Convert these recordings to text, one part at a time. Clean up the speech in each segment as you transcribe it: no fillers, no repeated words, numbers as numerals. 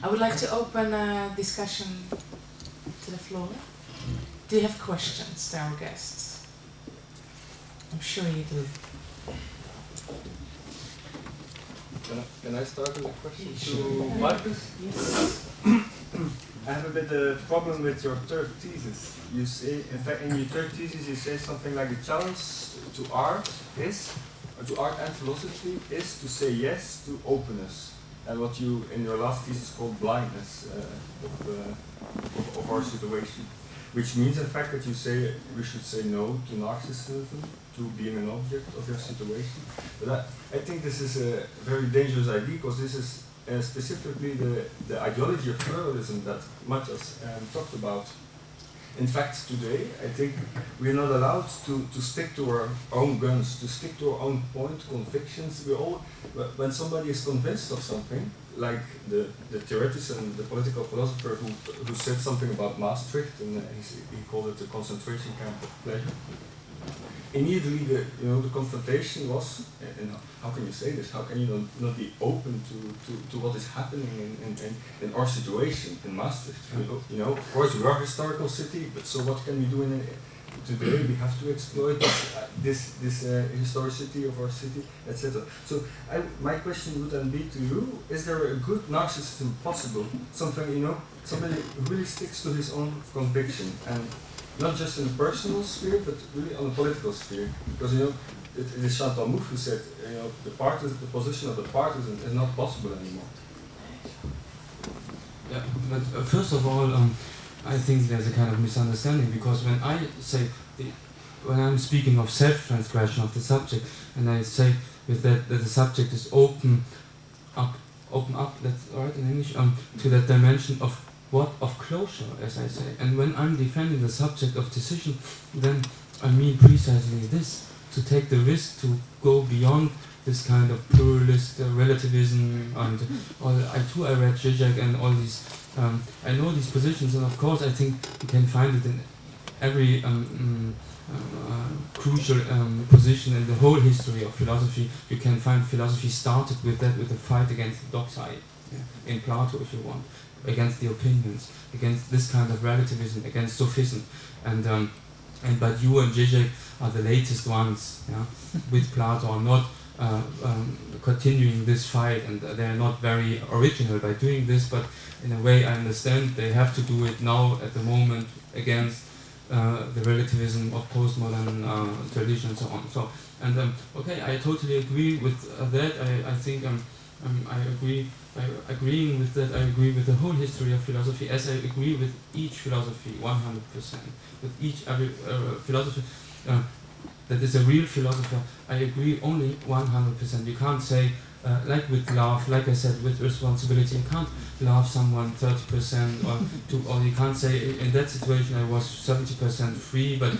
I would like to open a discussion to the floor. Do you have questions to our guests? I'm sure you do. Can I start with a question Sure. to Marcus? Yes. I have a bit of problem with your third thesis. You say, in fact, in your third thesis, you say something like the challenge to art is, or to art and philosophy, is to say yes to openness, and what you in your last thesis called blindness of our situation, which means in fact that you say we should say no to narcissism, to being an object of your situation. But I think this is a very dangerous idea, because this is specifically the ideology of pluralism that much has talked about. In fact, today, I think we're not allowed to stick to our own guns, to stick to our own point, convictions. When somebody is convinced of something, like the theoretician, the political philosopher who said something about Maastricht, and he called it the concentration camp of pleasure. Immediately, the confrontation was, and how can you say this? How can you not be open to what is happening in our situation in Maastricht? Of course, we are a historical city, but so what can we do today? We have to exploit this historicity of our city, etc. So my question would then be to you: is there a good narcissism possible? Somebody who really sticks to his own conviction, and not just in the personal sphere, but really on the political sphere, because it is Chantal Mouffe who said, the position of the partisan is not possible anymore. Yeah, but first of all, I think there's a kind of misunderstanding, because when I say, when I'm speaking of self-transgression of the subject, and I say with that the subject is open up, that's right in English, to that dimension of closure, as I say. And when I'm defending the subject of decision, then I mean precisely this, to take the risk to go beyond this kind of pluralist relativism, and I read Zizek and all these, I know these positions, and of course I think you can find it in every crucial position in the whole history of philosophy. You can find philosophy started with that, with the fight against the doxai, in Plato if you want, against the opinions, against this kind of relativism, against sophism, but you and Zizek are the latest ones, with Plato, are not continuing this fight, and they are not very original by doing this, but in a way I understand they have to do it now at the moment against the relativism of postmodern tradition and so on. So, and okay, I totally agree with that. I think I agree. Agreeing with that, I agree with the whole history of philosophy, as I agree with each philosophy 100%. With every philosophy that is a real philosopher, I agree only 100%. You can't say, like with love, like I said, with responsibility, you can't love someone 30%, or you can't say, in that situation I was 70% free, but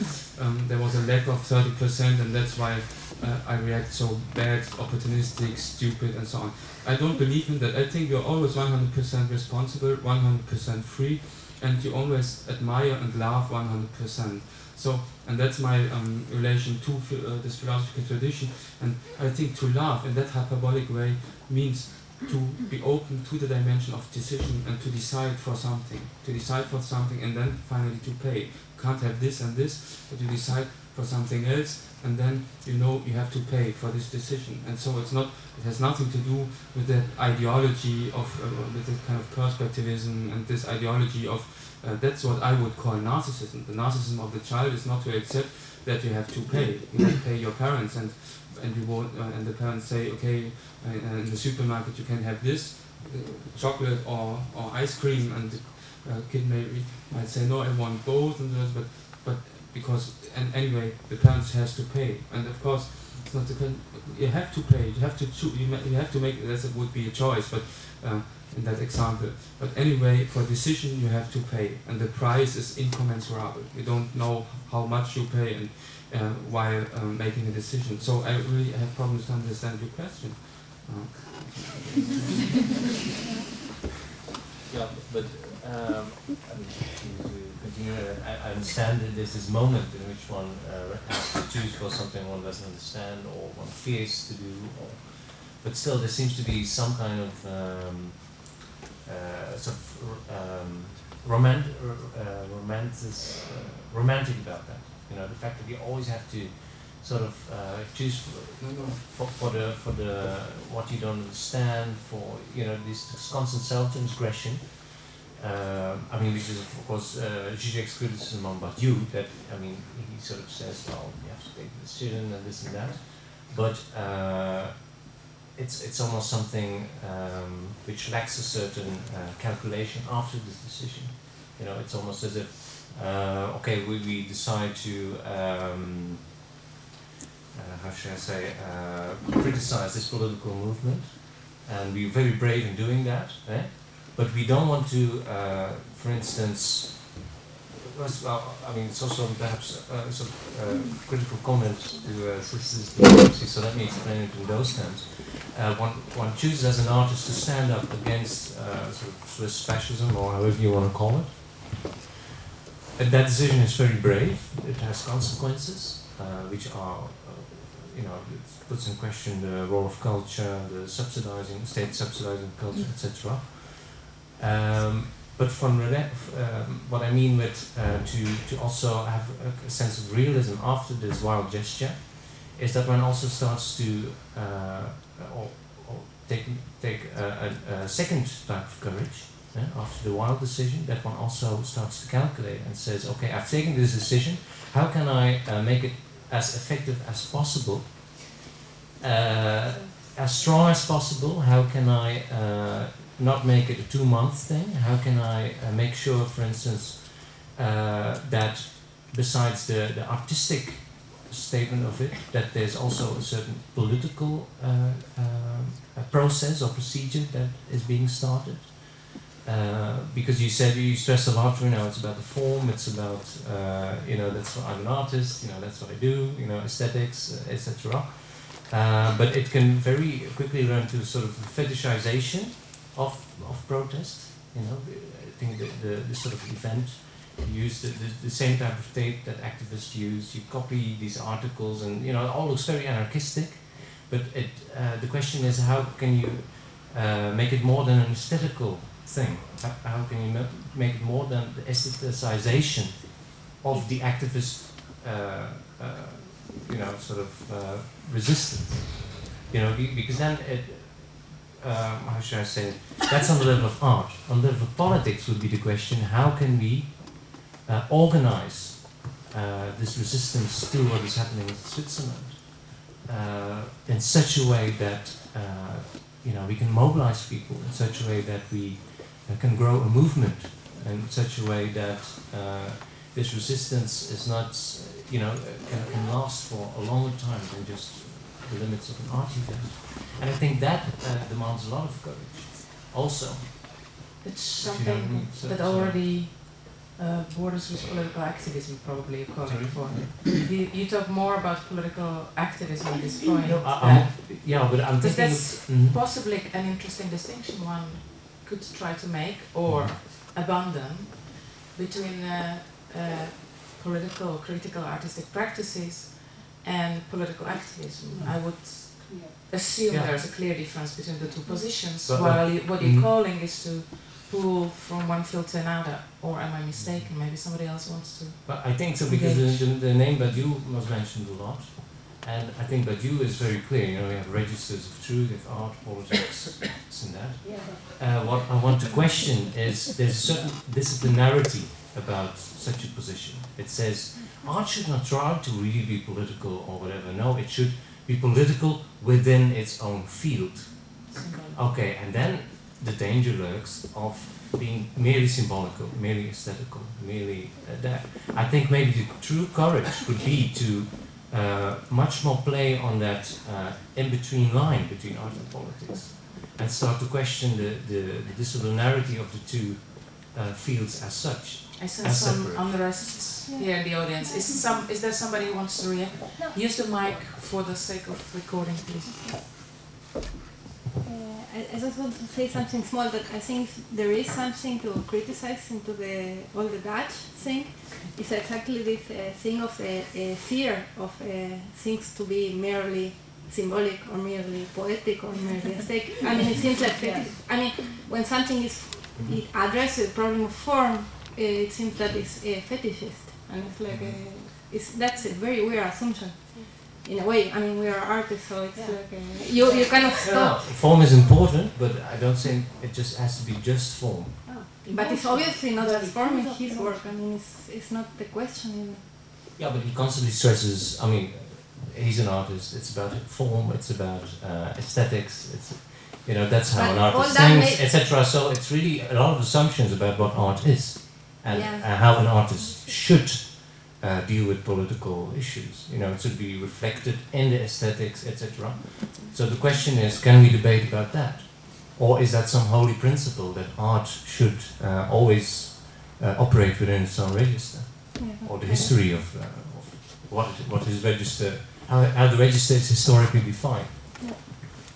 there was a lack of 30%, and that's why I react so bad, opportunistic, stupid, and so on. I don't believe in that. I think you're always 100% responsible, 100% free, and you always admire and love 100%. So, and that's my relation to this philosophical tradition. And I think to love in that hyperbolic way means to be open to the dimension of decision and to decide for something. To decide for something and then finally to pay. You can't have this and this, but you decide for something else, and then you have to pay for this decision. And so it has nothing to do with that ideology of with this kind of perspectivism and this ideology of that's what I would call narcissism. The narcissism of the child is not to accept that you have to pay. You have to pay your parents, and you won't, and the parents say, okay, in the supermarket you can have this chocolate or ice cream, and the kid might say, no, I want both, and but because, and anyway, the parents has to pay, and of course it's not you have to pay. You have to choose. You have to make. That would be a choice, but in that example. But anyway, for decision you have to pay, and the price is incommensurable. You don't know how much you pay and while making a decision. So I really have problems to understand your question. Yeah, but to continue, I understand that there's this moment in which one has to choose for something one doesn't understand or one fears to do, but still there seems to be some kind of romantic about that. You know, the fact that you always have to sort of choose for the what you don't understand, for this constant self-transgression. I mean, which is of course Zizek's criticism on Badiou, that he sort of says, well, you have to take a decision and this and that, but it's almost something which lacks a certain calculation after this decision. You know, it's almost as if okay, we decide to how should I say, criticize this political movement, and we're very brave in doing that, but we don't want to, for instance, well, I mean, it's also perhaps sort of critical comment to sisters' democracy, so let me explain it in those terms. One chooses as an artist to stand up against sort of Swiss fascism, or however you want to call it. And that decision is very brave. It has consequences, which are, it puts in question the role of culture, the state subsidizing culture, etc. But from what I mean with to also have a sense of realism after this wild gesture, is that one also starts to or take a second type of courage after the wild decision, that one also starts to calculate and says, okay, I've taken this decision, how can I make it as effective as possible, as strong as possible, how can I not make it a 2-month thing, how can I make sure, for instance, that besides the artistic statement of it, that there's also a certain political process or procedure that is being started. Because you stress a lot, it's about the form, it's about, that's what I'm an artist, that's what I do, aesthetics, etc. But it can very quickly run to sort of fetishization of protest. I think the sort of event, you use the same type of tape that activists use, you copy these articles, and it all looks very anarchistic, but the question is, how can you make it more than an aesthetical thing? How can you make it more than the aestheticization of the activist, sort of resistance? Because then how should I say it? That's on the level of art. On the level of politics would be the question: how can we organize this resistance to what is happening in Switzerland in such a way that we can mobilize people, in such a way that we can grow a movement, in such a way that this resistance is not, can last for a longer time than just the limits of an art event. And I think that demands a lot of courage also. It's something that already borders with political activism, probably, you're calling for. You talk more about political activism at this point. Yeah, but I'm thinking that's possibly an interesting distinction one could try to make, or abandon, between political, critical, artistic practices and political activism. I would assume there's a clear difference between the two positions, while what you're calling is to pull from one field to another. Or am I mistaken? Maybe somebody else wants to. But I think so, because the name Badiou was mentioned a lot, and I think Badiou is very clear. We have registers of truth, we have art, politics, this and that. What I want to question is there's a certain disciplinarity about such a position. It says art should not try to really be political or whatever. No, it should be political within its own field. Okay, and then the danger lurks of being merely symbolical, merely aesthetical, merely that. I think maybe the true courage would be to much more play on that in-between line between art and politics, and start to question the disciplinarity of the two fields as such. I sense some unrest here in the audience. Is there somebody who wants to react? No. Use the mic for the sake of recording, please. I just want to say something small, that I think there is something to criticize into all the Dutch thing. It's exactly this thing of fear of things to be merely symbolic or merely poetic or merely aesthetic. I mean, it seems like when something is, it addresses the problem of form, it seems that it's fetishist, and it's like that's a very weird assumption. In a way, I mean, we are artists, so it's like you cannot stop. Form is important, but I don't think it just has to be just form. But it's obviously not just form in his work. I mean, it's not the question even. Yeah, but he constantly stresses. I mean, he's an artist. It's about form. It's about aesthetics. It's that's how an artist thinks, etc. So it's really a lot of assumptions about what art is and how an artist should deal with political issues. It should be reflected in the aesthetics, etc. So the question is, can we debate about that? Or is that some holy principle that art should always operate within its own register? Or the history of what is register, how the register is historically defined?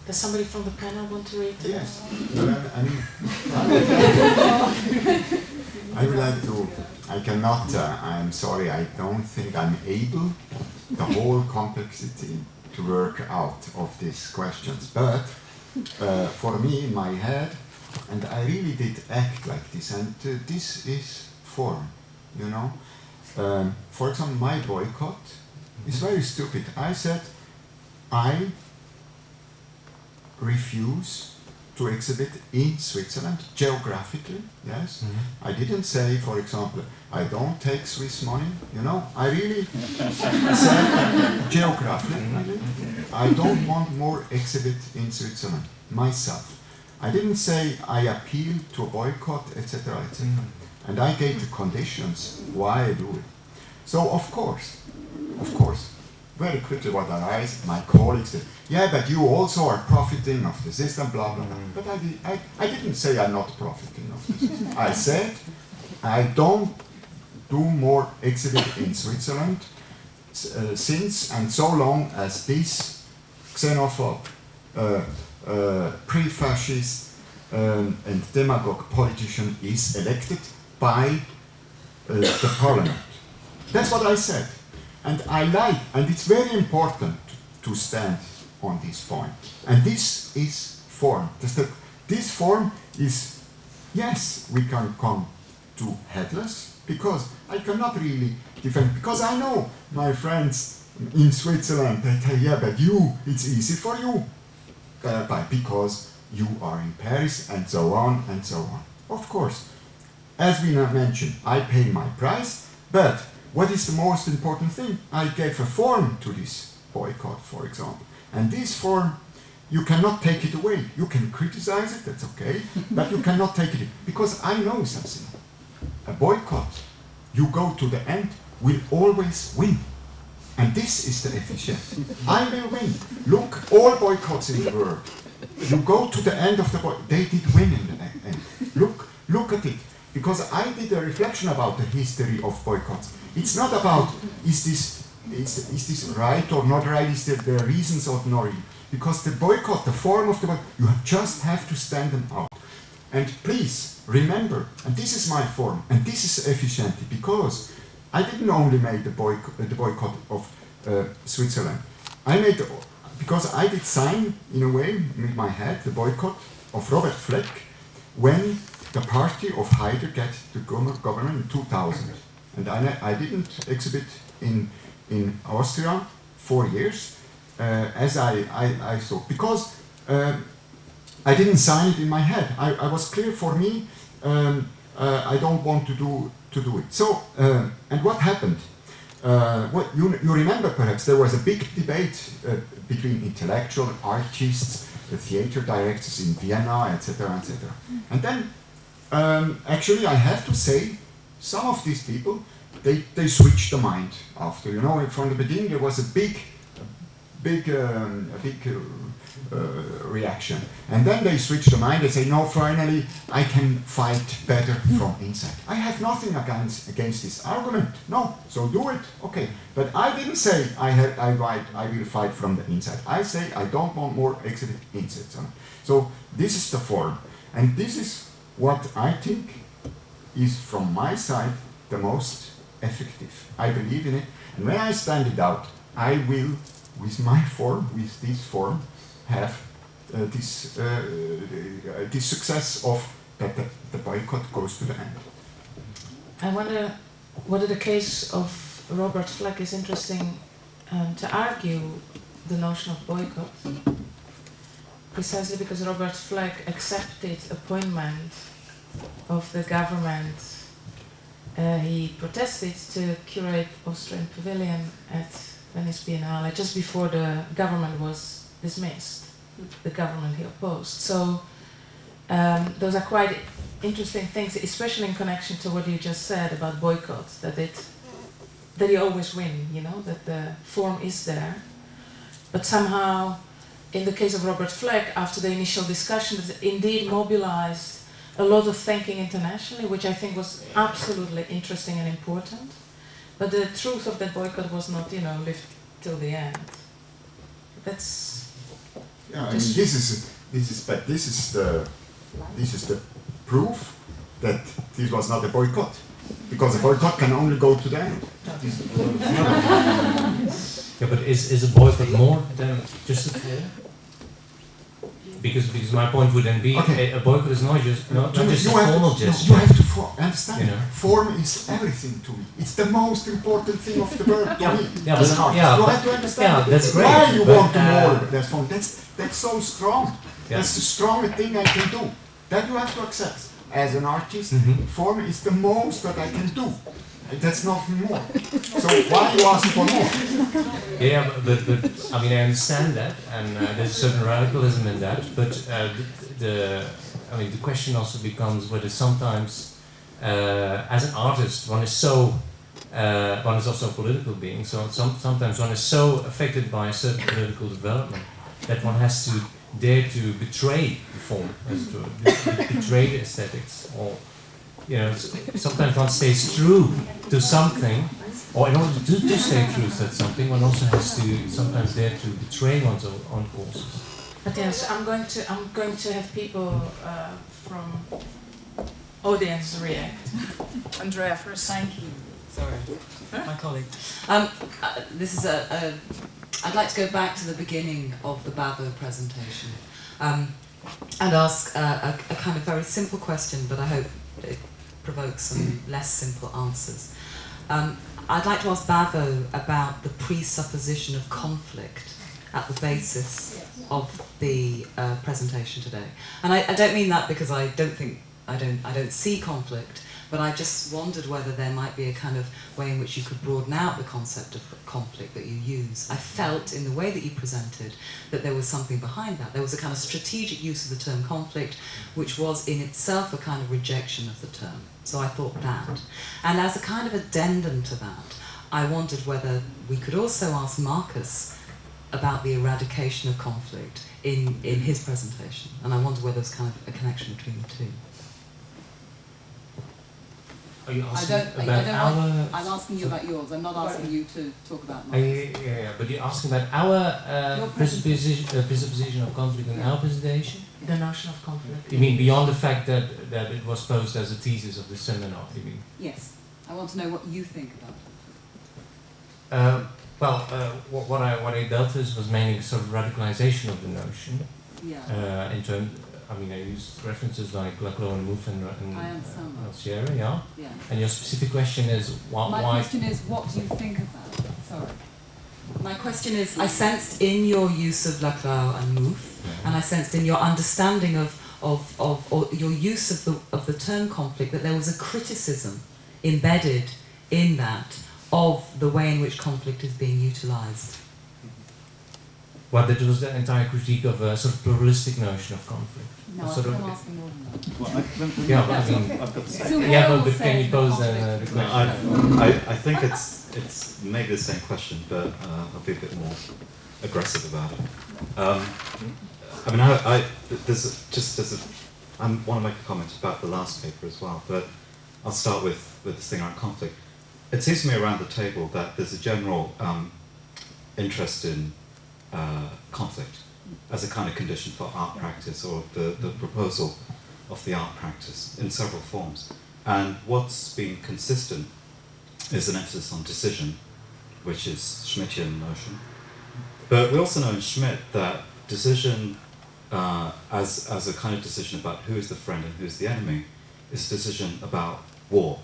Does somebody from the panel want to read to Yes. I mean, I would like to, I cannot, I'm sorry, I don't think I'm able the whole complexity to work out of these questions. But for me, in my head, and I really did act like this, and this is form, For example, my boycott is very stupid. I said, I refuse to exhibit in Switzerland, geographically, yes. I didn't say, for example, I don't take Swiss money, I really said geographically, I don't want more exhibit in Switzerland, myself. I didn't say I appeal to a boycott, etc., etc. And I gave the conditions why I do it. So of course, very quickly what arise, my colleagues said, yeah, but you also are profiting of the system, blah, blah, blah. But I didn't say I'm not profiting of the system. I said, I don't do more exhibit in Switzerland since and so long as this xenophobe, pre-fascist and demagogue politician is elected by the parliament. That's what I said. And and it's very important to stand on this point. And this is form. This form is, yes, we can come to headless, because I cannot really defend, because I know my friends in Switzerland, they tell, yeah, but it's easy for you, because you are in Paris, and so on, and so on. Of course, as we mentioned, I pay my price, but what is the most important thing? I gave a form to this boycott, for example. And this form, you cannot take it away. You can criticize it, that's okay, but you cannot take it, because I know something. A boycott, you go to the end, will always win. And this is the efficiency. I will win. Look, all boycotts in the world. You go to the end of the boycott, they did win in the end. Look at it. Because I did a reflection about the history of boycotts. It's not about, is this right or not right, is there the reasons or not? Because the boycott, the form of the boycott, you just have to stand them out. And please, remember, and this is my form, and this is efficiency, because I didn't only make the boycott of Switzerland. Because I did sign, in a way, with my head, the boycott of Robert Fleck when the party of Haider get the government in 2000. And I didn't exhibit in Austria 4 years, as I thought, because I didn't sign it in my head. I was clear for me, I don't want to do it. So, and what happened? What you remember perhaps, there was a big debate between intellectual artists, the theater directors in Vienna, etc., etc. And then, actually, I have to say, some of these people, they switched the mind after. From the beginning there was a big reaction, and then they switched the mind. They say, no, finally I can fight better from inside. I have nothing against this argument. No, so do it. Okay, but I didn't say I will fight from the inside. I say I don't want more exhibit inside. So this is the form, and this is what I think is, from my side, the most effective. I believe in it, and when I stand it out, I will, with my form, with this form, have this success of that the boycott goes to the end. I wonder whether the case of Robert Fleck is interesting to argue the notion of boycott, precisely because Robert Fleck accepted appointment of the government. He protested to curate Austrian Pavilion at Venice Biennale just before the government was dismissed, the government he opposed. So those are quite interesting things, especially in connection to what you just said about boycotts, that you always win, you know, that the form is there. But somehow, in the case of Robert Fleck, after the initial discussion, it indeed mobilized a lot of thinking internationally, which I think was absolutely interesting and important. But the truth of that boycott was not, you know, lived till the end. That's. Yeah, I mean, this is the proof that this was not a boycott, because a boycott can only go to the end. Yeah, but is a boycott more than just a fair? Because my point would then be, okay, a boycott is not just a formal gesture. You have to understand. You know? Form is everything to me. It's the most important thing of the world to me. Yeah, but, you have to understand. Yeah, that's great. Why you want to more that form? That's so strong. Yeah. That's the strongest thing I can do. That you have to accept. As an artist, form is the most that I can do. That's not more. So why you ask for more? Yeah, but I mean, I understand that, and there's certain radicalism in that. But the question also becomes whether sometimes, as an artist, one is also a political being. So sometimes one is so affected by a certain political development that one has to dare to betray the form, as it were, betray the aesthetics, or. You know, sometimes one stays true to something, or in order to stay true to something, one also has to sometimes dare to betray one's own causes. But yes, I'm going to have people from audience react. Andrea first. Thank you. Sorry, my colleague. This is I'd like to go back to the beginning of the BAVO presentation and ask a kind of very simple question, but I hope it provokes some less simple answers. I'd like to ask BAVO about the presupposition of conflict at the basis of the presentation today. And I don't mean that because I don't see conflict, but I just wondered whether there might be a kind of way in which you could broaden out the concept of conflict that you use. I felt in the way that you presented that there was something behind that. There was a kind of strategic use of the term conflict, which was in itself a kind of rejection of the term. So I thought that. And as a kind of addendum to that, I wondered whether we could also ask Marcus about the eradication of conflict in his presentation. And I wonder whether there's kind of a connection between the two. Are you asking about our... I'm asking you about yours. I'm not asking you to talk about mine. Yeah, but you're asking about our presupposition of conflict in our presentation? The notion of conflict. You mean beyond the fact that it was posed as a thesis of the seminar, you mean? Yes. I want to know what you think about it. What I dealt with was mainly sort of radicalization of the notion. Yeah. In terms... I mean, I used references like Laclau and Mouffe and Alcieri, yeah? Yeah. And your specific question is why... My question is, what do you think about it? Sorry. My question is, I sensed in your use of Laclau and Mouffe, and I sensed in your understanding of your use of the term conflict, that there was a criticism embedded in that of the way in which conflict is being utilized. Well, that was the entire critique of a sort of pluralistic notion of conflict. No, I'm asking more than that. Well, but can you pose the question? I think it's maybe the same question, but I'll be a bit more aggressive about it. I mean, I want to make a comment about the last paper as well, but I'll start with this thing around conflict. It seems to me around the table that there's a general interest in conflict as a kind of condition for art practice, or the proposal of the art practice in several forms. And what's been consistent is an emphasis on decision, which is Schmidtian notion. But we also know in Schmidt that decision as a kind of decision about who is the friend and who is the enemy is a decision about war.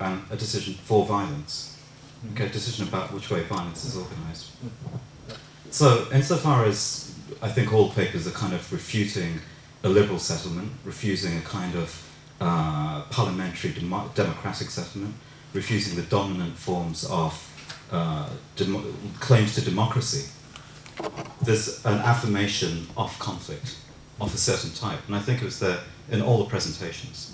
and a decision for violence. Okay, a decision about which way violence is organized. So, insofar as I think all papers are kind of refuting a liberal settlement, refusing a kind of parliamentary democratic settlement, refusing the dominant forms of claims to democracy, there's an affirmation of conflict of a certain type, and I think it was there in all the presentations.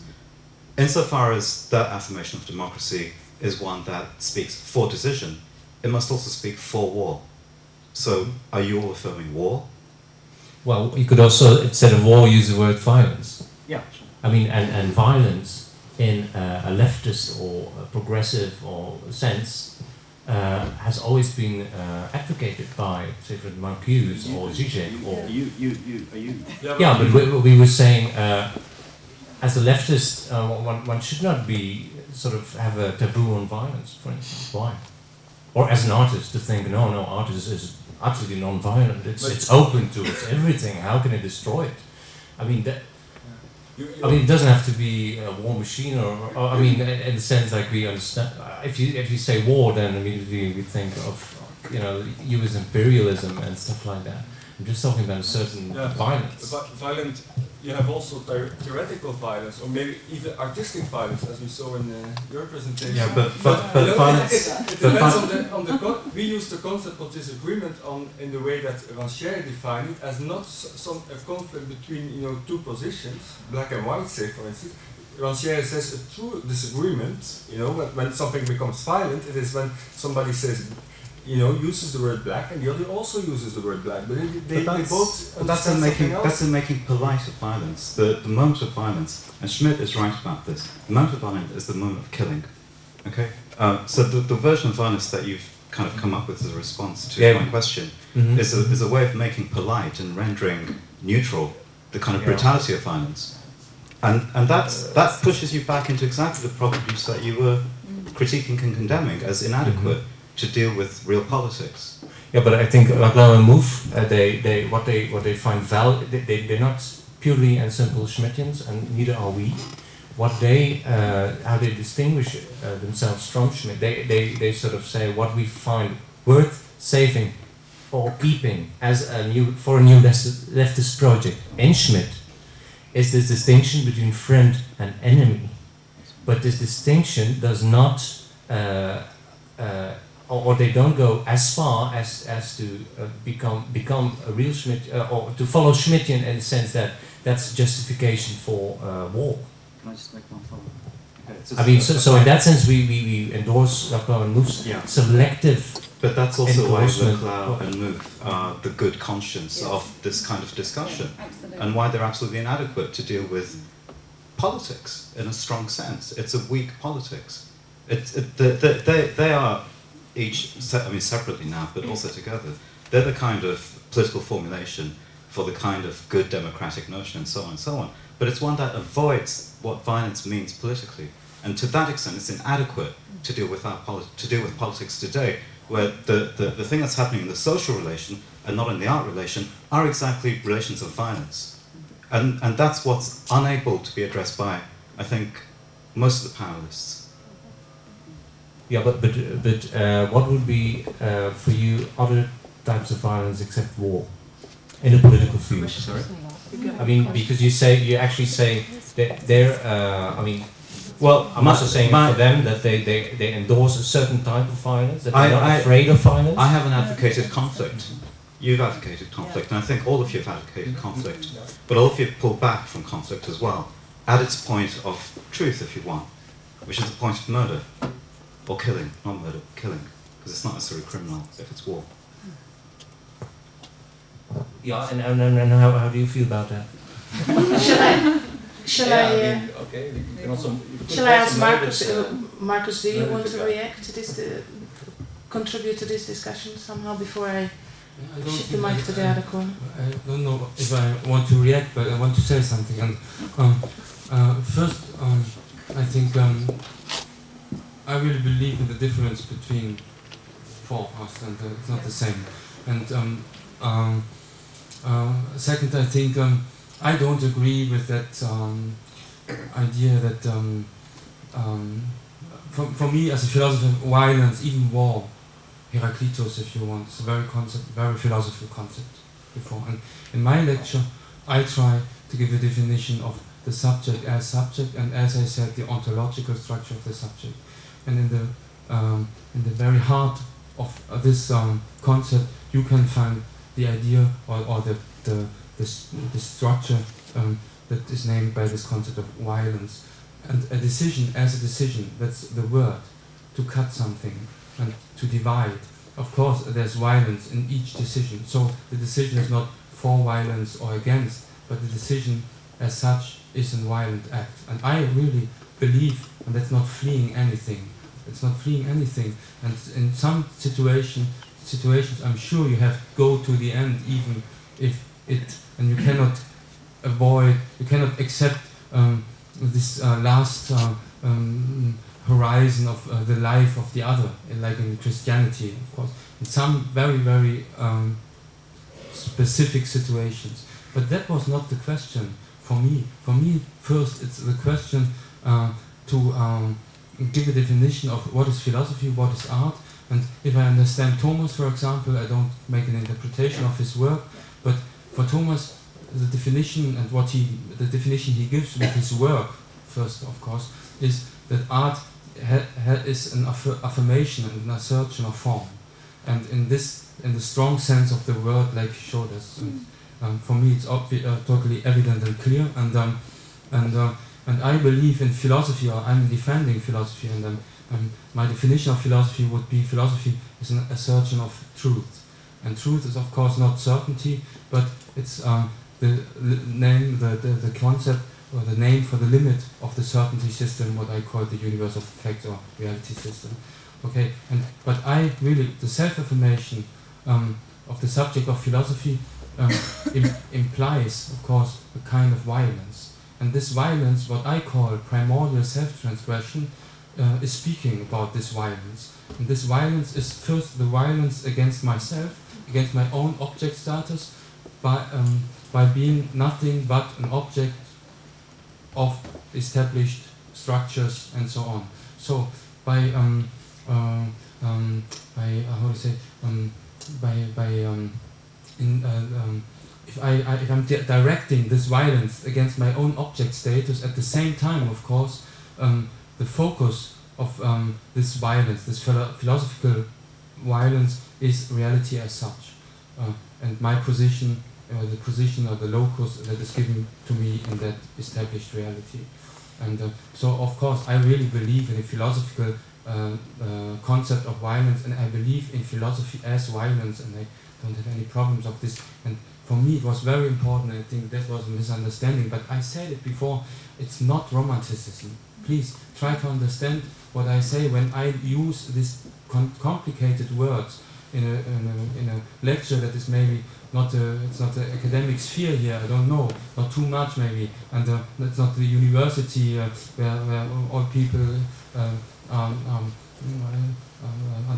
Insofar as that affirmation of democracy is one that speaks for decision, it must also speak for war. So, are you all affirming war? Well, you could also, instead of war, use the word violence. Yeah. I mean, and violence in a leftist or a progressive or sense has always been advocated by, say, for Marcuse or Zizek or... Yeah, but we were saying, as a leftist, one should not be, sort of, have a taboo on violence, for instance. Why? Or as an artist, to think, no, art is utterly non-violent. It's open to everything. How can it destroy it? I mean, it doesn't have to be a war machine, or I mean, in the sense like we understand. If you say war, then immediately we think of U.S. imperialism and stuff like that. I'm just talking about a certain violence. Violent. You have also theoretical violence, or maybe even artistic violence, as we saw in your presentation. Yeah, but violence. It depends on the we use the concept of disagreement in the way that Rancière defined it as not a conflict between two positions, black and white, say for instance. Rancière says a true disagreement, when something becomes violent, it is when somebody says, uses the word black, and the other also uses the word black. But they both. That's in making polite of violence. The moment of violence, and Schmidt is right about this. The moment of violence is the moment of killing. Okay. So the version of violence that you've kind of come up with as a response to my question is a way of making polite and rendering neutral the kind of brutality of violence, and that pushes you back into exactly the problems that you were critiquing and condemning as inadequate to deal with real politics. Yeah, but I think Laclau and Mouffe, what they find valid, they're not purely and simple Schmittians, and neither are we. What how they distinguish themselves from Schmitt, they sort of say what we find worth saving or keeping as for a new leftist project in Schmitt is this distinction between friend and enemy. But this distinction does not or they don't go as far as to become a real Schmitt, or to follow Schmittian in the sense that that's justification for war. Can I just make one follow-up? I mean, so in that sense, we endorse Laclau and Mouffe's selective. But that's also why Laclau and Mouffe are the good conscience of this kind of discussion, and why they're absolutely inadequate to deal with politics in a strong sense. It's a weak politics. They are each, separately now, but also together, they're the kind of political formulation for the kind of good democratic notion and so on and so on. But it's one that avoids what violence means politically. And to that extent, it's inadequate to deal with politics today, where the thing that's happening in the social relation and not in the art relation are exactly relations of violence. And that's what's unable to be addressed by, I think, most of the panelists. Yeah, but what would be for you other types of violence except war in the political field? Sorry? I mean, because you actually say that they're. Well, I'm also saying for them that they endorse a certain type of violence, that they're not afraid of violence. I haven't advocated conflict. You've advocated conflict, and I think all of you have advocated conflict. But all of you have pulled back from conflict as well, at its point of truth, if you want, which is the point of murder. Or killing, not murder, killing, because it's not necessarily criminal if it's war. Yeah, and how do you feel about that? Shall I ask Marcus? Marcus, do you want to react to this, contribute to this discussion somehow before I shift the mic to the other corner? I don't know if I want to react, but I want to say something. And first, I think. I really believe in the difference between four of us, and it's not the same. And second, I think I don't agree with that idea that for me as a philosopher, violence, even war, Heraclitus, if you want, it's a very philosophical concept before. And in my lecture, I try to give a definition of the subject as subject, and as I said, the ontological structure of the subject. And in the very heart of this concept, you can find the idea or the structure that is named by this concept of violence. And a decision as a decision, that's the word, to cut something and to divide. Of course, there's violence in each decision, so the decision is not for violence or against, but the decision as such is a violent act. And I really believe, and that's not fleeing anything, it's not fleeing anything, and in some situations I'm sure you have to go to the end, even if it, and you cannot avoid, you cannot accept this last horizon of the life of the other, like in Christianity, of course, in some very, very specific situations. But that was not the question for me. For me, first, it's the question to give a definition of what is philosophy, what is art. And if I understand Thomas, for example, I don't make an interpretation of his work, but for Thomas, the definition and the definition he gives with his work, first, of course, is that art is an affirmation and an assertion of form, and in the strong sense of the word, like he showed us. And for me, it's totally evident and clear. And I believe in philosophy, or I'm defending philosophy, and my definition of philosophy would be: philosophy is an assertion of truth, and truth is, of course, not certainty, but it's the concept, or the name for the limit of the certainty system, what I call the universe of facts or reality system. Okay, but I really, the self-affirmation of the subject of philosophy implies, of course, a kind of violence. And this violence, what I call primordial self-transgression, is speaking about this violence. And this violence is first the violence against myself, against my own object status, by being nothing but an object of established structures and so on. So by if I'm directing this violence against my own object status, at the same time, of course, the focus of this violence, this philosophical violence, is reality as such, and my position, the position or the locus that is given to me in that established reality. And so, of course, I really believe in a philosophical concept of violence, and I believe in philosophy as violence, and I don't have any problems of this. And for me, it was very important. I think that was a misunderstanding, but I said it before. It's not romanticism. Please try to understand what I say when I use these complicated words in a lecture that is maybe not it's not the academic sphere here. I don't know, not too much maybe, and it's not the university where all people are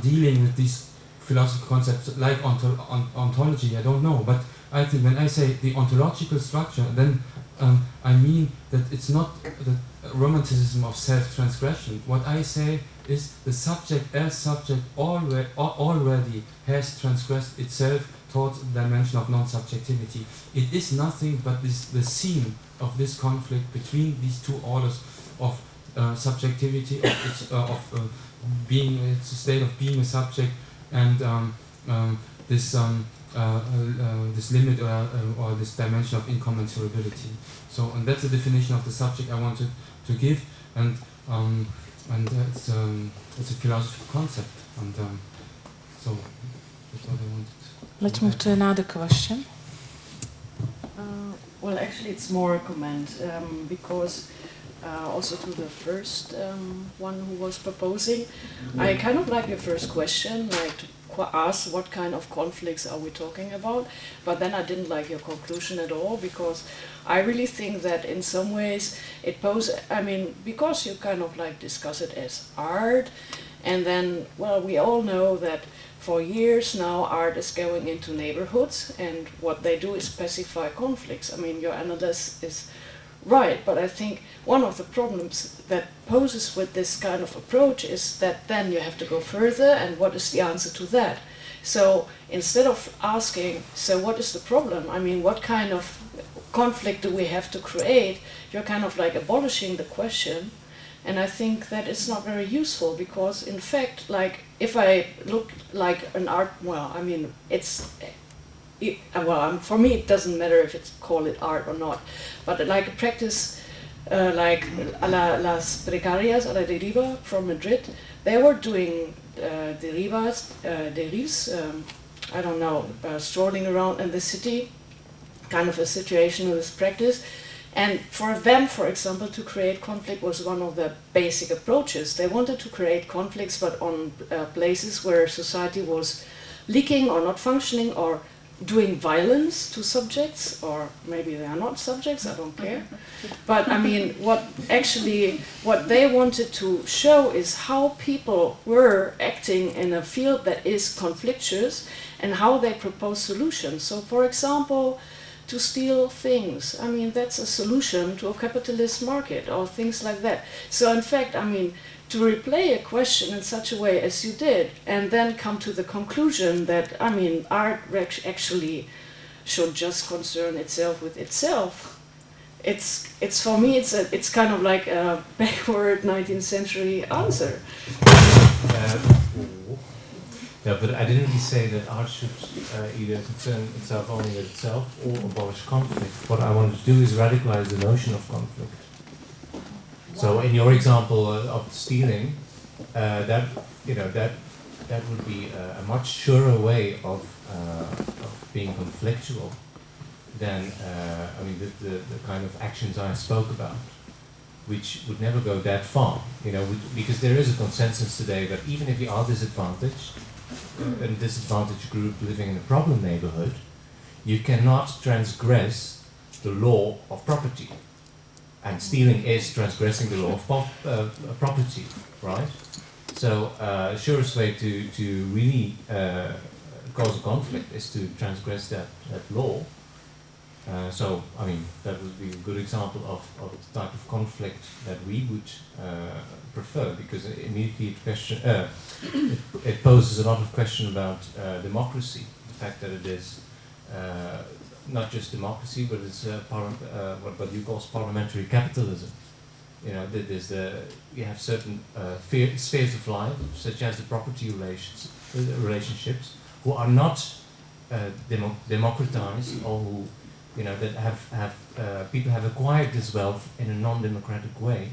dealing with these philosophical concepts like ontology. I don't know, but I think when I say the ontological structure, then I mean that it's not the romanticism of self-transgression. What I say is the subject as subject already has transgressed itself towards the dimension of non-subjectivity. It is nothing but the scene of this conflict between these two orders of subjectivity, of being, it's a state of being a subject, and this limit or this dimension of incommensurability. So, and that's the definition of the subject I wanted to give, and it's a philosophical concept, and so that's what I wanted. Let's move to another question. Well, actually, it's more a comment, because also to the first one who was proposing, I kind of like your first question, like to ask what kind of conflicts are we talking about, but then I didn't like your conclusion at all, because I really think that in some ways it poses, I mean, because you kind of like discuss it as art, and then, well, we all know that for years now art is going into neighborhoods, and what they do is specify conflicts. I mean, your analysis is right, but I think one of the problems that poses with this kind of approach is that then you have to go further, and what is the answer to that? So instead of asking, so what is the problem? I mean, what kind of conflict do we have to create? You're kind of like abolishing the question. And I think that it's not very useful because, in fact, like if I look like an art, well, I mean, for me it doesn't matter if it's call it art or not, but like a practice like Las Precarias a la Deriva from Madrid, they were doing derives, I don't know, strolling around in the city, kind of a situationalist practice. And for them, for example, to create conflict was one of the basic approaches. They wanted to create conflicts, but on places where society was leaking or not functioning or doing violence to subjects, or maybe they are not subjects, I don't care. But I mean, what they wanted to show is how people were acting in a field that is conflictuous and how they propose solutions. So for example, to steal things, I mean, that's a solution to a capitalist market or things like that. So in fact, I mean, to replay a question in such a way as you did, and then come to the conclusion that, I mean, art actually should just concern itself with itself. It's for me, it's kind of like a backward 19th century answer. Yeah, but I didn't really say that art should either concern itself only with itself or abolish conflict. What I wanted to do is radicalize the notion of conflict. So, in your example of stealing, that would be a much surer way of being conflictual than I mean the kind of actions I spoke about, which would never go that far. Because there is a consensus today that even if you are disadvantaged, a disadvantaged group living in a problem neighborhood, you cannot transgress the law of property. And stealing is transgressing the law of property, right? So, surest way to really cause a conflict is to transgress that law. So, I mean, that would be a good example of the type of conflict that we would prefer, because immediately it poses a lot of question about democracy, the fact that it is not just democracy, but it's what you call parliamentary capitalism. You have certain spheres of life, such as the property relationships, who are not democratized, or who that have people have acquired this wealth in a non-democratic way.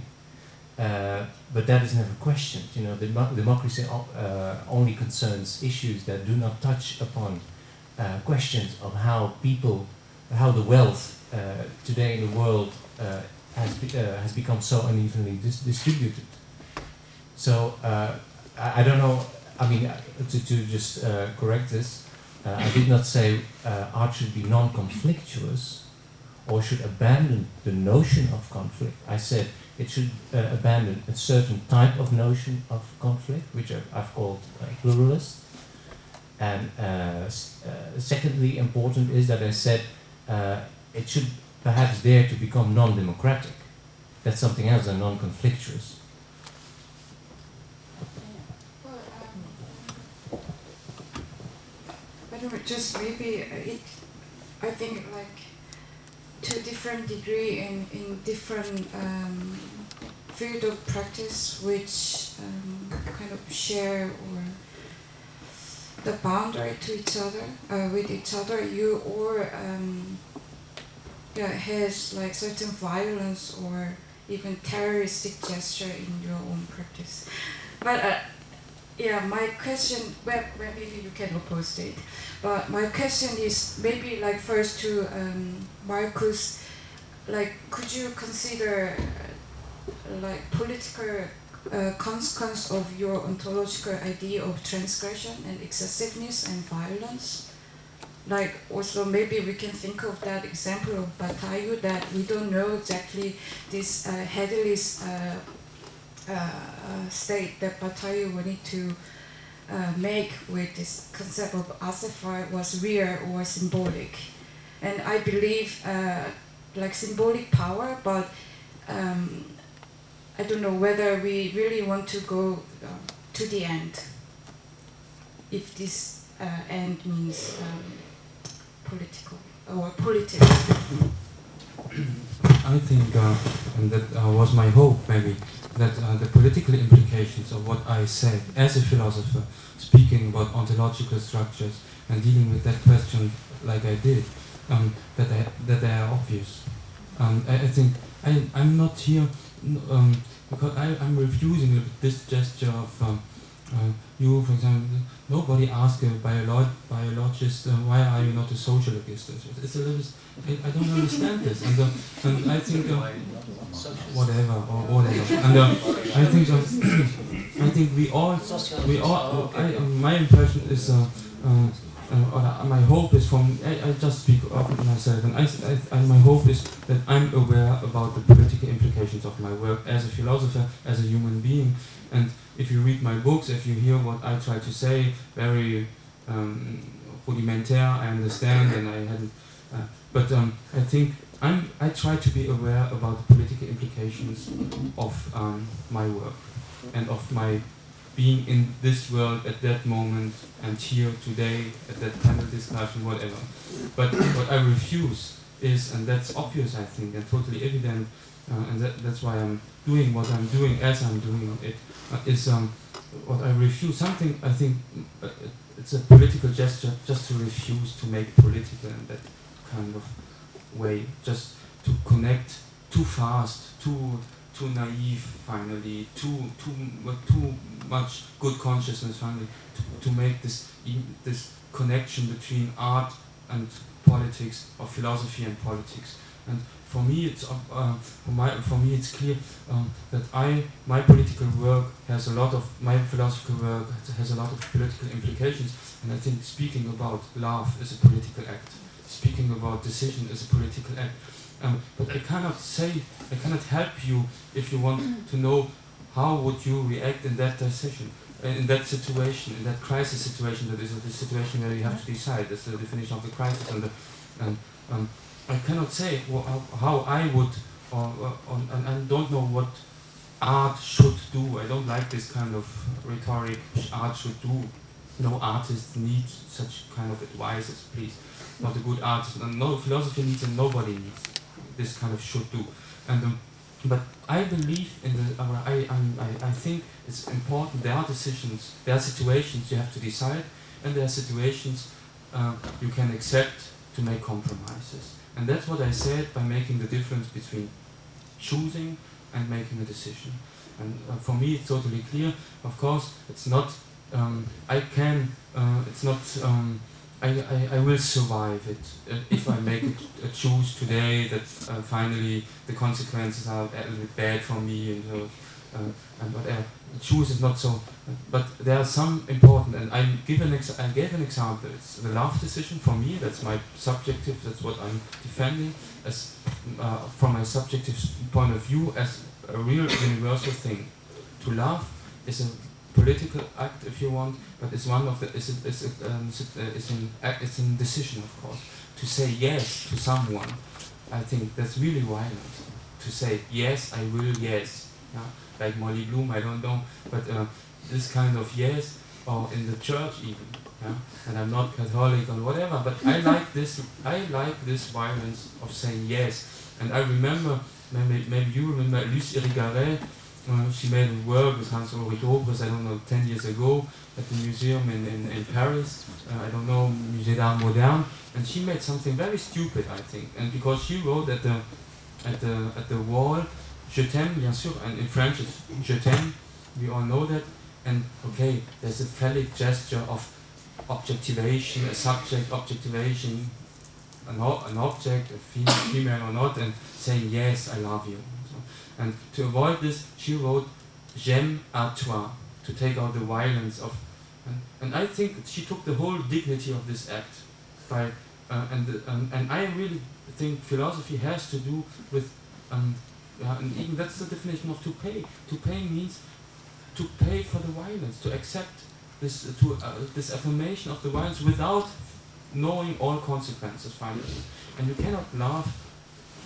But that is never questioned. Democracy only concerns issues that do not touch upon questions of how the wealth today in the world has become so unevenly distributed. So I don't know. I mean, to just correct this, I did not say art should be non-conflictuous or should abandon the notion of conflict. I said it should abandon a certain type of notion of conflict, which I've called pluralist. And secondly, important is that I said it should perhaps dare to become non-democratic. That's something else than non-conflictuous. Just maybe I think like to a different degree in different field of practice which kind of share or the boundary to each other with each other, you or has like certain violence or even terroristic gesture in your own practice. But my question, well, maybe you can oppose it. But my question is maybe like first to Marcus, like could you consider like political consequence of your ontological idea of transgression and excessiveness and violence? Like also maybe we can think of that example of Bataille, that we don't know exactly this headless state that Bataille wanted to make with this concept of Asafar was real or symbolic. And I believe like symbolic power, but I don't know whether we really want to go to the end. If this end means political or political. I think, and that was my hope maybe, that the political implications of what I said as a philosopher, speaking about ontological structures and dealing with that question like I did, that they are obvious. I think I'm not here because I'm refusing this gesture of you, for example. Nobody asks a biologist why are you not a sociologist. It's a little. I don't understand this, and I think whatever or whatever. And I think we all. My impression is. My hope is I just speak of myself, and my hope is that I'm aware about the political implications of my work as a philosopher, as a human being. And if you read my books, if you hear what I try to say, very rudimentaire, I understand, and I hadn't. But I think I try to be aware about the political implications of my work and of my being in this world at that moment and here today at that panel discussion, whatever. But what I refuse is, and that's obvious I think and totally evident, and that's why I'm doing what I'm doing as I'm doing it, is what I refuse, something I think it's a political gesture just to refuse to make political in that kind of way, just to connect too fast, too naive finally, too much good consciousness finally, to make this connection between art and politics, or philosophy and politics. And for me it's clear that my political work has a lot of, my philosophical work has a lot of political implications, and I think speaking about love is a political act, speaking about decision is a political act. But I cannot help you if you want to know how would you react in that decision, in that situation, in that crisis situation. That is the situation where you have to decide. That's the definition of the crisis. And I cannot say how I would, and I don't know what art should do. I don't like this kind of rhetoric. Art should do. No artist needs such kind of advices, please. Not a good artist. No philosophy needs, and nobody needs this kind of should do. And but I believe in the. I think it's important. There are decisions. There are situations you have to decide, and there are situations you can accept to make compromises. And that's what I said by making the difference between choosing and making a decision. And for me, it's totally clear. Of course, it's not. It's not. I will survive it if I make a choose today that finally the consequences are a little bit bad for me and whatever. The choose is not so, but there are some important, and I gave an example. It's the love decision for me. That's my subjective. That's what I'm defending as from my subjective point of view as a real universal thing. To love is a political act, if you want, but it's one of the. It's a decision, of course. To say yes to someone, I think that's really violent. To say yes, I will, yes. Yeah? Like Molly Bloom, I don't know, but this kind of yes, or in the church even. Yeah? And I'm not Catholic or whatever, but I like this. I like this violence of saying yes. And I remember, maybe you remember, Luce Irigaray. She made a work with Hans Ulrich Obers, I don't know, 10 years ago at the museum in Paris, I don't know, Musée d'Art Moderne, and she made something very stupid, I think, and because she wrote at the wall, Je t'aime, bien sûr, and in French it's Je t'aime, we all know that, and okay, there's a phallic gesture of objectivation, a subject objectivation, an object, a female or not, and saying yes, I love you. And to avoid this, she wrote J'aime à toi, to take out the violence of, and I think she took the whole dignity of this act by, and I really think philosophy has to do with, and even that's the definition of to pay. To pay means to pay for the violence, to accept this, this affirmation of the violence without knowing all consequences finally. And you cannot love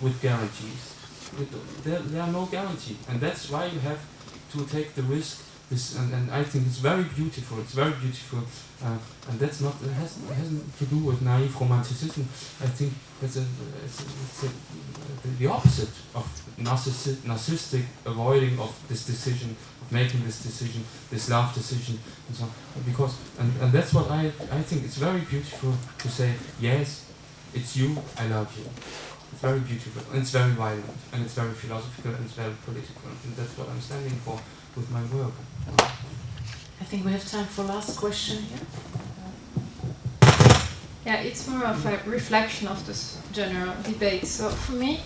with guarantees. There are no guarantees, and that's why you have to take the risk. And I think it's very beautiful. It's very beautiful, and that's not. It hasn't to do with naive romanticism. I think it's the opposite of narcissistic avoiding of this decision, of making this decision, this love decision, and so on. Because and that's what I think it's very beautiful to say, yes, it's you, I love you. It's very beautiful, and it's very violent, and it's very philosophical, and it's very political, and that's what I'm standing for with my work. I think we have time for last question here. Yeah, it's more of a reflection of this general debate. So for me,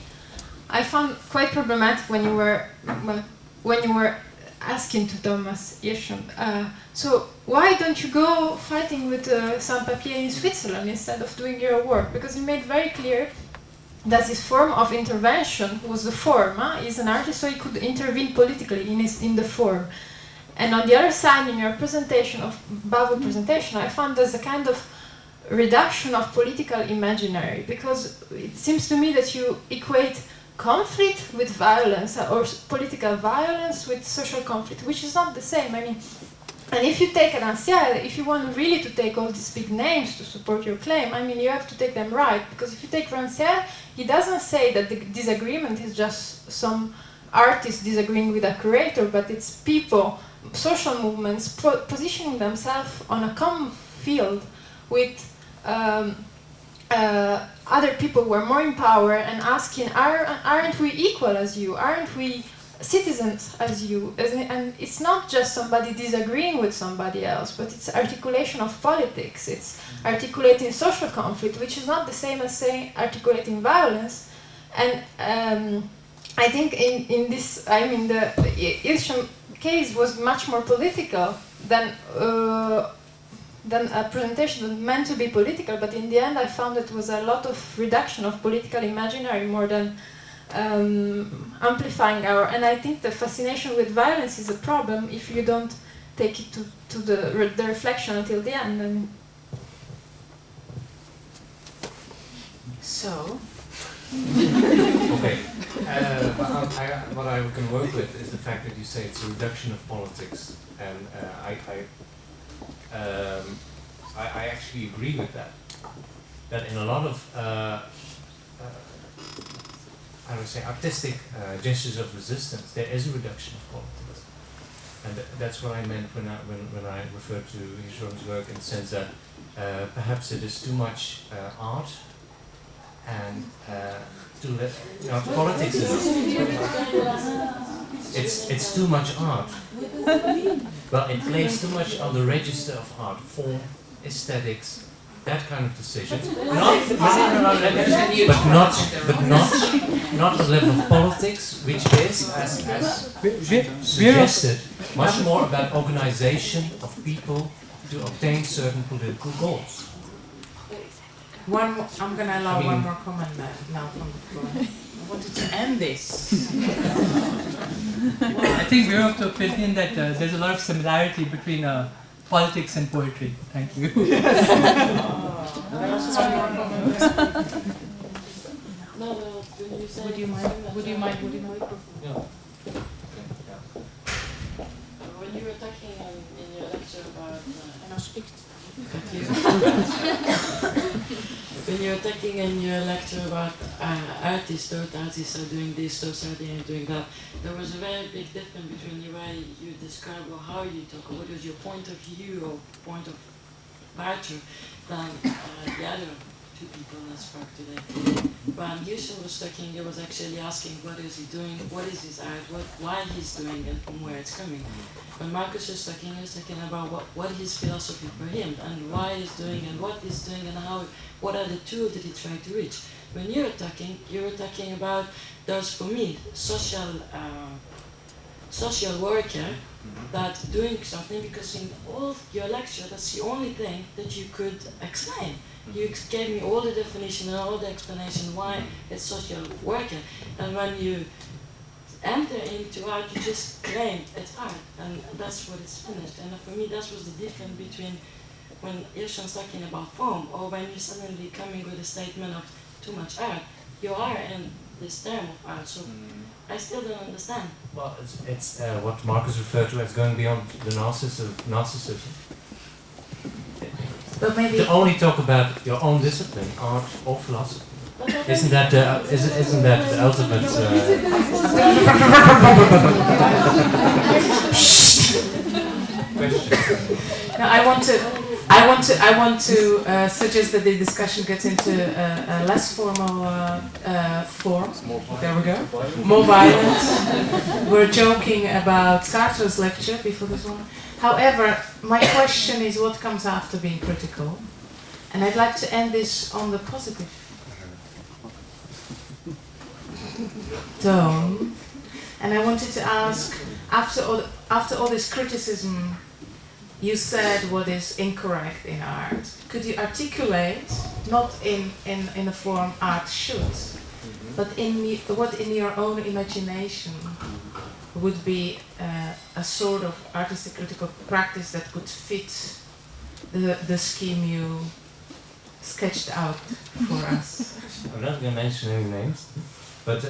I found quite problematic when you were asking to Thomas Hirschhorn, so why don't you go fighting with sans-papiers in Switzerland instead of doing your work? Because you made very clear that this form of intervention was the form. He's an artist, so he could intervene politically in the form. And on the other side, in your presentation of BAVO presentation, I found there's a kind of reduction of political imaginary, because it seems to me that you equate conflict with violence, or political violence with social conflict, which is not the same. I mean, and if you take Rancière, if you want really to take all these big names to support your claim, I mean, you have to take them right, because if you take Rancière, he doesn't say that the disagreement is just some artist disagreeing with a curator, but it's people, social movements positioning themselves on a common field with other people who are more in power and asking, aren't we equal as you? Aren't we citizens as you? And it's not just somebody disagreeing with somebody else, but it's articulation of politics. It's articulating social conflict, which is not the same as saying articulating violence. And I think in this, I mean, the Hirschhorn case was much more political than a presentation that meant to be political, but in the end I found it was a lot of reduction of political imaginary more than amplifying our, and I think the fascination with violence is a problem if you don't take it to the reflection until the end. And so okay, what I can work with is the fact that you say it's a reduction of politics, and I actually agree with that. That in a lot of I would say artistic gestures of resistance, there is a reduction of politics, and that's what I meant when I referred to Hirschhorn's work, in the sense that perhaps it is too much art, and too less politics. It's too much art. Well, it plays too much on the register of art, form, aesthetics, that kind of decision. Not a level of politics, which is, as suggested, much more about organization of people to obtain certain political goals. I'm going to allow one more comment now from the floor. I wanted to end this. I think we're of the opinion that there's a lot of similarity between politics and poetry. Thank you. Would you mind? Yeah. When you were talking in your lecture about and I'll speak. Thank you. When you were talking in your lecture about artists, those artists are doing this, those are doing that, there was a very big difference between the way you describe or how you talk, or what was your point of view or point of departure than the other two people that spoke today. When Hirschhorn was talking, he was actually asking what is he doing, what is his art, why he's doing it, and from where it's coming. When Marcus was talking, he was talking about what his philosophy for him, and why he's doing, and what he's doing, and what are the tools that he tried to reach. When you were talking about those, for me, social worker that doing something, because in all your lecture, that's the only thing that you could explain. You gave me all the definition and all the explanation why it's social worker, and when you enter into art, you just claim it's art, and that's what it's finished. And for me, that was the difference between when Hirschhorn's talking about form, or when you're suddenly coming with a statement of too much art. You are, and this term of art, so I still don't understand. Well, it's what Marcus referred to as going beyond the narcissism. But maybe to only talk about your own discipline, art or philosophy. Isn't that the ultimate? Question. No, I want to suggest that the discussion gets into a less formal form. There we go. More violent. We're joking about Sartre's lecture before this one. However, my question is what comes after being critical? And I'd like to end this on the positive tone. And I wanted to ask, after all this criticism, you said what is incorrect in art. Could you articulate, not in the form art should, but what in your own imagination would be a sort of artistic critical practice that could fit the scheme you sketched out for us? I'm not going to mention any names, but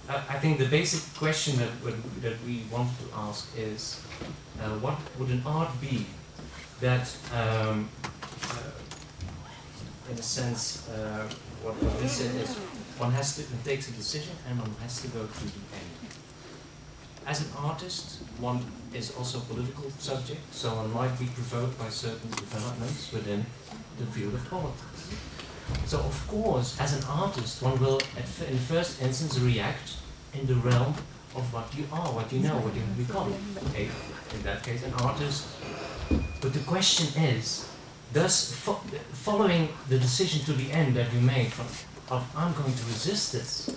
I think the basic question that we wanted to ask is, what would an art be that, in a sense, what we said is one takes a decision and one has to go to the end. As an artist, one is also a political subject, so one might be provoked by certain developments within the field of politics. So of course, as an artist, one will, in the first instance, react in the realm of what you are, what you know, what you have become. Okay, in that case, an artist. But the question is, does following the decision to the end that you made of I'm going to resist this,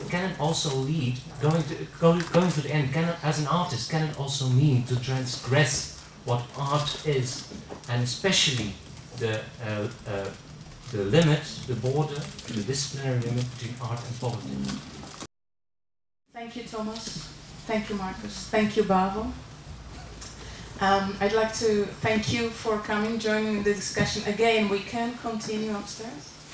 can it also lead, going to the end, as an artist, can it also mean to transgress what art is, and especially the limit, the border, the disciplinary limit between art and politics? Thank you, Thomas. Thank you, Marcus. Thank you, BAVO. I'd like to thank you for coming, joining the discussion. Again, we can continue upstairs.